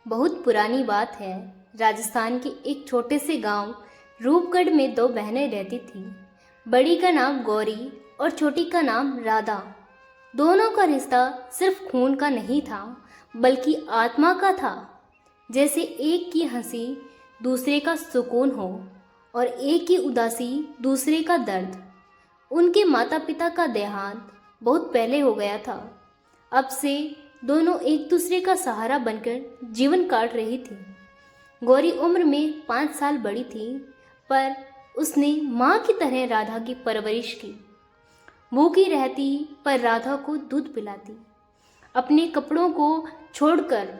बहुत पुरानी बात है। राजस्थान के एक छोटे से गांव रूपगढ़ में दो बहनें रहती थीं। बड़ी का नाम गौरी और छोटी का नाम राधा। दोनों का रिश्ता सिर्फ खून का नहीं था, बल्कि आत्मा का था। जैसे एक की हंसी दूसरे का सुकून हो और एक की उदासी दूसरे का दर्द। उनके माता पिता का देहांत बहुत पहले हो गया था। अब से दोनों एक दूसरे का सहारा बनकर जीवन काट रही थी। गौरी उम्र में 5 साल बड़ी थी, पर उसने माँ की तरह राधा की परवरिश की। भूखी रहती पर राधा को दूध पिलाती, अपने कपड़ों को छोड़कर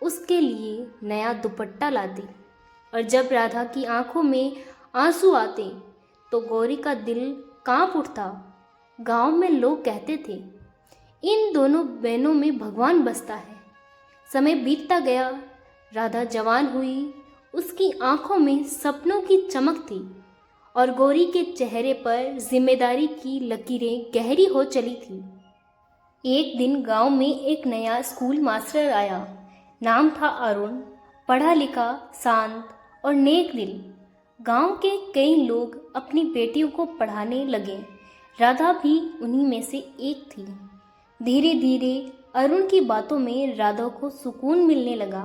उसके लिए नया दुपट्टा लाती। और जब राधा की आंखों में आंसू आते तो गौरी का दिल कांप उठता। गांव में लोग कहते थे, इन दोनों बहनों में भगवान बसता है। समय बीतता गया, राधा जवान हुई। उसकी आंखों में सपनों की चमक थी और गौरी के चेहरे पर जिम्मेदारी की लकीरें गहरी हो चली थी। एक दिन गांव में एक नया स्कूल मास्टर आया। नाम था अरुण। पढ़ा लिखा, शांत और नेक दिल। गांव के कई लोग अपनी बेटियों को पढ़ाने लगे। राधा भी उन्हीं में से एक थी। धीरे धीरे अरुण की बातों में राधा को सुकून मिलने लगा।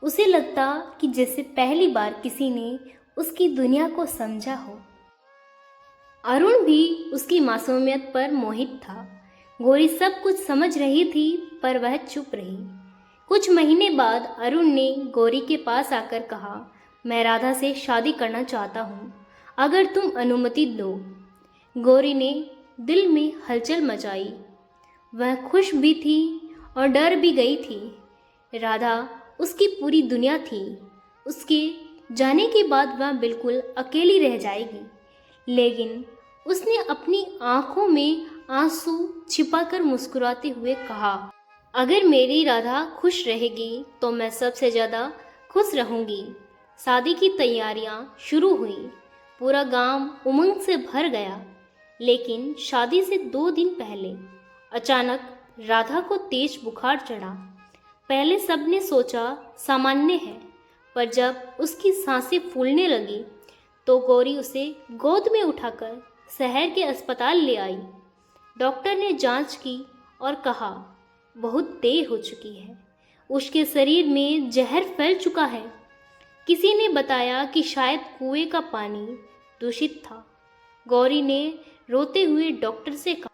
उसे लगता कि जैसे पहली बार किसी ने उसकी दुनिया को समझा हो। अरुण भी उसकी मासूमियत पर मोहित था। गौरी सब कुछ समझ रही थी, पर वह चुप रही। कुछ महीने बाद अरुण ने गौरी के पास आकर कहा, मैं राधा से शादी करना चाहता हूँ, अगर तुम अनुमति दो। गौरी ने दिल में हलचल मचाई। वह खुश भी थी और डर भी गई थी। राधा उसकी पूरी दुनिया थी। उसके जाने के बाद वह बिल्कुल अकेली रह जाएगी। लेकिन उसने अपनी आंखों में आंसू छिपाकर मुस्कुराते हुए कहा, अगर मेरी राधा खुश रहेगी तो मैं सबसे ज़्यादा खुश रहूंगी। शादी की तैयारियां शुरू हुई। पूरा गांव उमंग से भर गया। लेकिन शादी से 2 दिन पहले अचानक राधा को तेज बुखार चढ़ा। पहले सबने सोचा सामान्य है, पर जब उसकी सांसें फूलने लगी तो गौरी उसे गोद में उठाकर शहर के अस्पताल ले आई। डॉक्टर ने जांच की और कहा, बहुत देर हो चुकी है, उसके शरीर में जहर फैल चुका है। किसी ने बताया कि शायद कुएं का पानी दूषित था। गौरी ने रोते हुए डॉक्टर से कहा,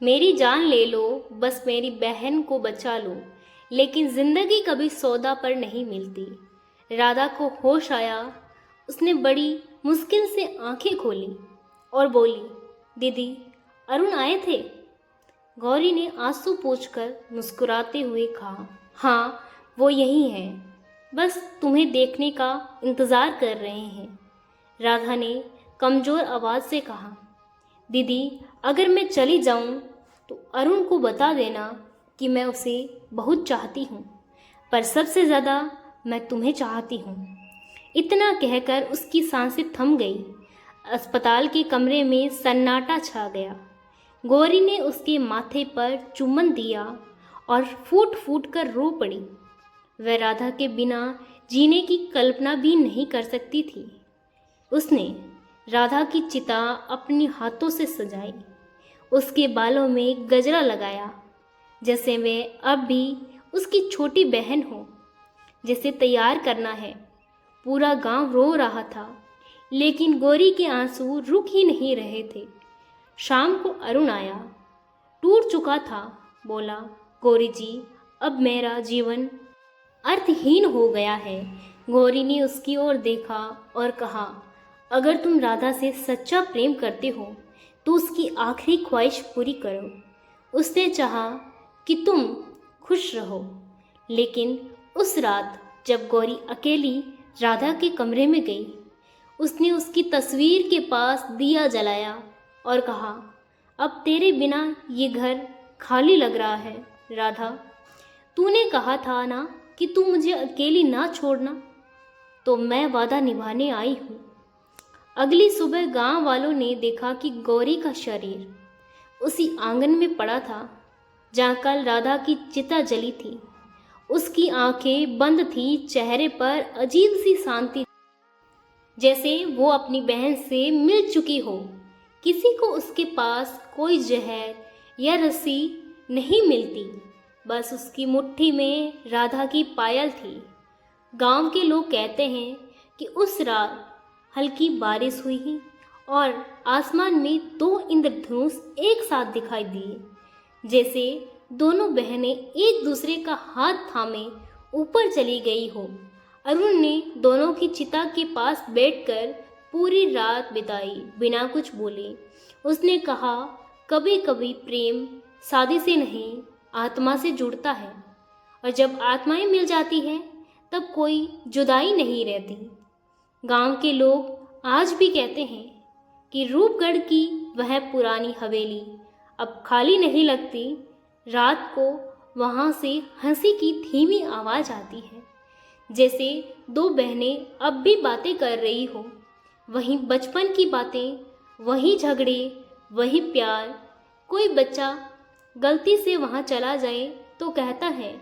मेरी जान ले लो, बस मेरी बहन को बचा लो। लेकिन जिंदगी कभी सौदा पर नहीं मिलती। राधा को होश आया। उसने बड़ी मुश्किल से आंखें खोली और बोली, दीदी, अरुण आए थे? गौरी ने आंसू पोंछकर मुस्कुराते हुए कहा, हाँ, वो यही हैं, बस तुम्हें देखने का इंतज़ार कर रहे हैं। राधा ने कमज़ोर आवाज़ से कहा, दीदी, अगर मैं चली जाऊं तो अरुण को बता देना कि मैं उसे बहुत चाहती हूँ, पर सबसे ज़्यादा मैं तुम्हें चाहती हूँ। इतना कहकर उसकी सांसें थम गई। अस्पताल के कमरे में सन्नाटा छा गया। गौरी ने उसके माथे पर चुम्बन दिया और फूट फूट कर रो पड़ी। वह राधा के बिना जीने की कल्पना भी नहीं कर सकती थी। उसने राधा की चिता अपने हाथों से सजाई, उसके बालों में गजरा लगाया, जैसे वे अब भी उसकी छोटी बहन हो। जैसे तैयार करना है। पूरा गांव रो रहा था, लेकिन गौरी के आंसू रुक ही नहीं रहे थे। शाम को अरुण आया, टूट चुका था। बोला, गौरी जी, अब मेरा जीवन अर्थहीन हो गया है। गौरी ने उसकी ओर देखा और कहा, अगर तुम राधा से सच्चा प्रेम करते हो तो उसकी आखिरी ख्वाहिश पूरी करो। उसने चाहा कि तुम खुश रहो। लेकिन उस रात जब गौरी अकेली राधा के कमरे में गई, उसने उसकी तस्वीर के पास दिया जलाया और कहा, अब तेरे बिना ये घर खाली लग रहा है। राधा, तूने कहा था ना कि तू मुझे अकेली ना छोड़ना, तो मैं वादा निभाने आई हूँ। अगली सुबह गांव वालों ने देखा कि गौरी का शरीर उसी आंगन में पड़ा था जहाँ कल राधा की चिता जली थी। उसकी आंखें बंद थी, चेहरे पर अजीब सी शांति, जैसे वो अपनी बहन से मिल चुकी हो। किसी को उसके पास कोई जहर या रस्सी नहीं मिलती, बस उसकी मुट्ठी में राधा की पायल थी। गांव के लोग कहते हैं कि उस रात हल्की बारिश हुई और आसमान में 2 इंद्रधनुष एक साथ दिखाई दिए, जैसे दोनों बहनें एक दूसरे का हाथ थामे ऊपर चली गई हो। अरुण ने दोनों की चिता के पास बैठकर पूरी रात बिताई, बिना कुछ बोले। उसने कहा, कभी कभी प्रेम शादी से नहीं, आत्मा से जुड़ता है, और जब आत्माएं मिल जाती हैं तब कोई जुदाई नहीं रहती। गांव के लोग आज भी कहते हैं कि रूपगढ़ की वह पुरानी हवेली अब खाली नहीं लगती। रात को वहाँ से हंसी की धीमी आवाज़ आती है, जैसे 2 बहनें अब भी बातें कर रही हो। वही बचपन की बातें, वही झगड़े, वही प्यार। कोई बच्चा गलती से वहाँ चला जाए तो कहता है,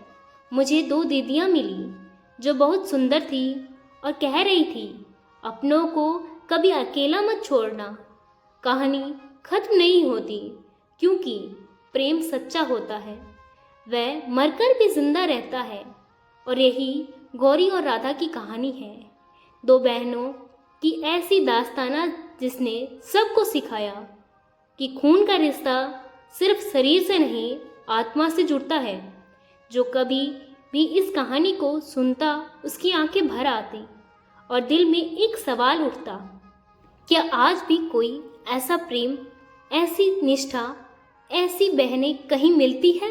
मुझे 2 दीदियाँ मिली जो बहुत सुंदर थी और कह रही थी, अपनों को कभी अकेला मत छोड़ना। कहानी खत्म नहीं होती, क्योंकि प्रेम सच्चा होता है, वह मरकर भी जिंदा रहता है। और यही गौरी और राधा की कहानी है, 2 बहनों की ऐसी दास्ताना जिसने सबको सिखाया कि खून का रिश्ता सिर्फ शरीर से नहीं, आत्मा से जुड़ता है। जो कभी भी इस कहानी को सुनता, उसकी आंखें भर आती और दिल में एक सवाल उठता, क्या आज भी कोई ऐसा प्रेम, ऐसी निष्ठा, ऐसी बहनें कहीं मिलती है?